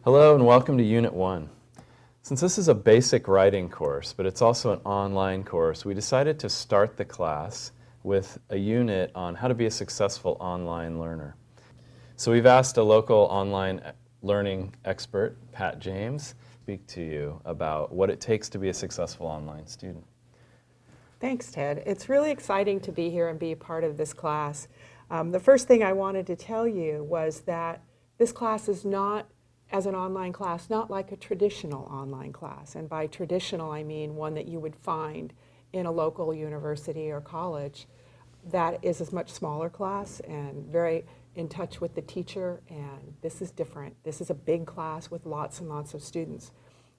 Hello and welcome to Unit 1. Since this is a basic writing course, but it's also an online course, we decided to start the class with a unit on how to be a successful online learner. So we've asked a local online learning expert, Pat James, to speak to you about what it takes to be a successful online student. Thanks, Ted. It's really exciting to be here and be a part of this class. The first thing I wanted to tell you was that this class is not, as an online class, not like a traditional online class. And by traditional, I mean one that you would find in a local university or college. That is a much smaller class and very in touch with the teacher, and this is different. This is a big class with lots and lots of students.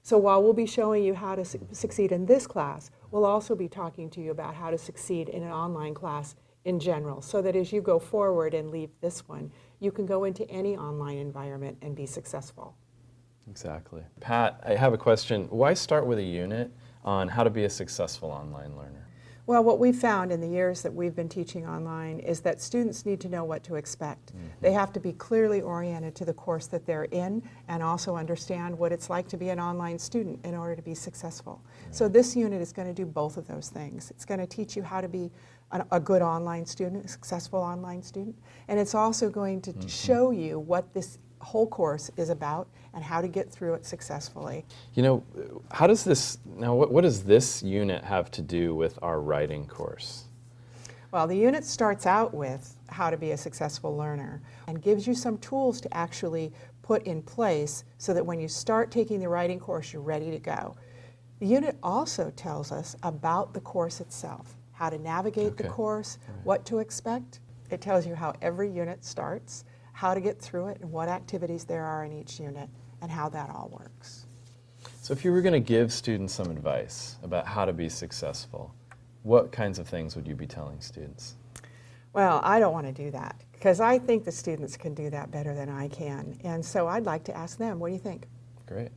So while we'll be showing you how to succeed in this class, we'll also be talking to you about how to succeed in an online class in general, so that as you go forward and leave this one, you can go into any online environment and be successful. Exactly. Pat, I have a question. Why start with a unit on how to be a successful online learner? Well, what we've found in the years that we've been teaching online is that students need to know what to expect. They have to be clearly oriented to the course that they're in and also understand what it's like to be an online student in order to be successful. So this unit is going to do both of those things. It's going to teach you how to be a good online student, a successful online student, and it's also going to show you what this whole course is about and how to get through it successfully. You know, how does this, now what does this unit have to do with our writing course? Well, the unit starts out with how to be a successful learner and gives you some tools to actually put in place so that when you start taking the writing course, you're ready to go. The unit also tells us about the course itself, how to navigate the course, what to expect. It tells you how every unit starts, how to get through it, and what activities there are in each unit, and how that all works. So if you were going to give students some advice about how to be successful, what kinds of things would you be telling students? Well, I don't want to do that, because I think the students can do that better than I can. And so I'd like to ask them, what do you think? Great.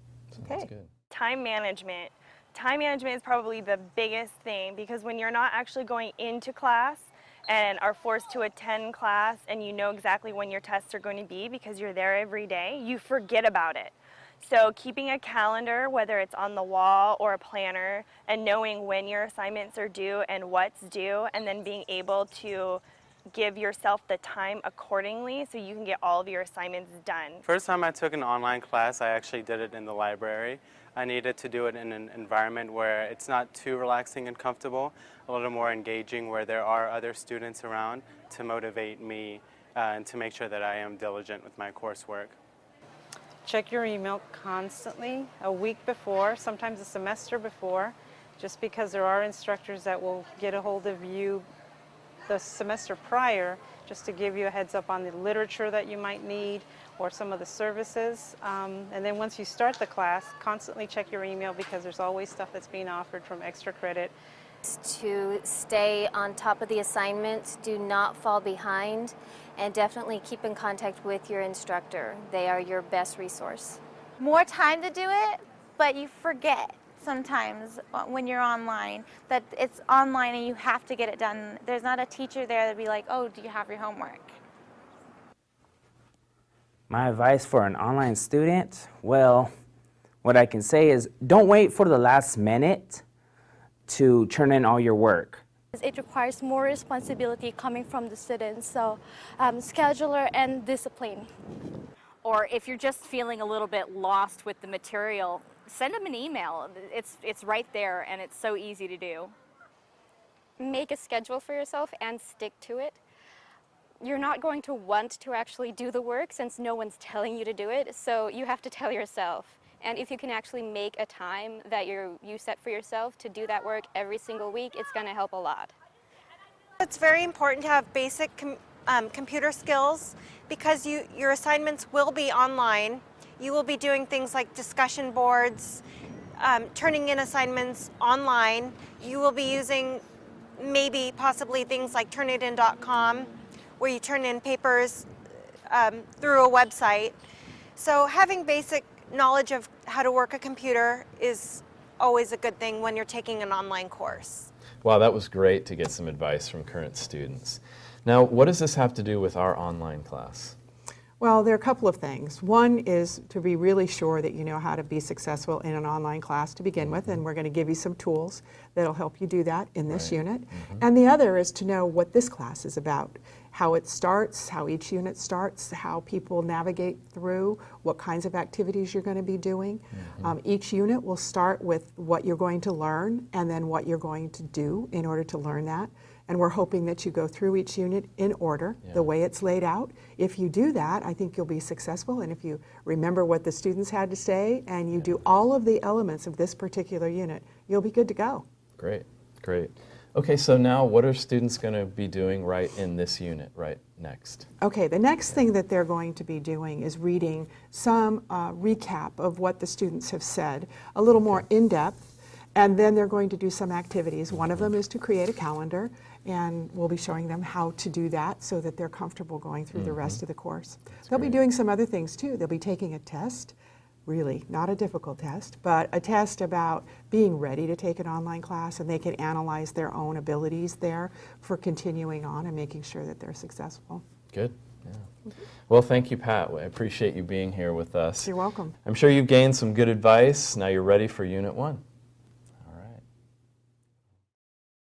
Sounds good. Time management. Time management is probably the biggest thing, because when you're not actually going into class and are forced to attend class and you know exactly when your tests are going to be because you're there every day, you forget about it. So keeping a calendar, whether it's on the wall or a planner, and knowing when your assignments are due and what's due, and then being able to give yourself the time accordingly so you can get all of your assignments done. First time I took an online class, I actually did it in the library. I needed to do it in an environment where it's not too relaxing and comfortable, a little more engaging, where there are other students around to motivate me and to make sure that I am diligent with my coursework. Check your email constantly, a week before, sometimes a semester before, just because there are instructors that will get a hold of you the semester prior just to give you a heads up on the literature that you might need or some of the services. And then once you start the class, constantly check your email, because there's always stuff that's being offered from extra credit. To stay on top of the assignments, do not fall behind, and definitely keep in contact with your instructor. They are your best resource. More time to do it, but you forget sometimes when you're online that it's online and you have to get it done. There's not a teacher there that'd be like, oh, do you have your homework? My advice for an online student, well, what I can say is don't wait for the last minute to turn in all your work. It requires more responsibility coming from the students, so scheduler and discipline. Or if you're just feeling a little bit lost with the material, send them an email. It's right there and it's so easy to do. Make a schedule for yourself and stick to it. You're not going to want to actually do the work since no one's telling you to do it, so you have to tell yourself. And if you can actually make a time that you set for yourself to do that work every single week, it's going to help a lot. It's very important to have basic computer skills, because your assignments will be online. You will be doing things like discussion boards, turning in assignments online. You will be using possibly things like Turnitin.com, where you turn in papers through a website. So having basic knowledge of how to work a computer is always a good thing when you're taking an online course. Wow, that was great to get some advice from current students. Now, what does this have to do with our online class? Well, there are a couple of things. One is to be really sure that you know how to be successful in an online class to begin with, and we're going to give you some tools that'll help you do that in this unit. And the other is to know what this class is about, how it starts, how each unit starts, how people navigate through, what kinds of activities you're going to be doing. Each unit will start with what you're going to learn and then what you're going to do in order to learn that. And we're hoping that you go through each unit in order, the way it's laid out. If you do that, I think you'll be successful. And if you remember what the students had to say and you do all of the elements of this particular unit, you'll be good to go. Great, great. Okay, so now what are students going to be doing right in this unit, right next? Okay, the next thing that they're going to be doing is reading some recap of what the students have said, a little more in-depth, and then they're going to do some activities. One of them is to create a calendar, and we'll be showing them how to do that so that they're comfortable going through the rest of the course. They'll be doing some other things too. They'll be taking a test, really not a difficult test, but a test about being ready to take an online class, and they can analyze their own abilities there for continuing on and making sure that they're successful. Good. Yeah. Well, thank you, Pat. I appreciate you being here with us. You're welcome. I'm sure you've gained some good advice. Now you're ready for Unit 1.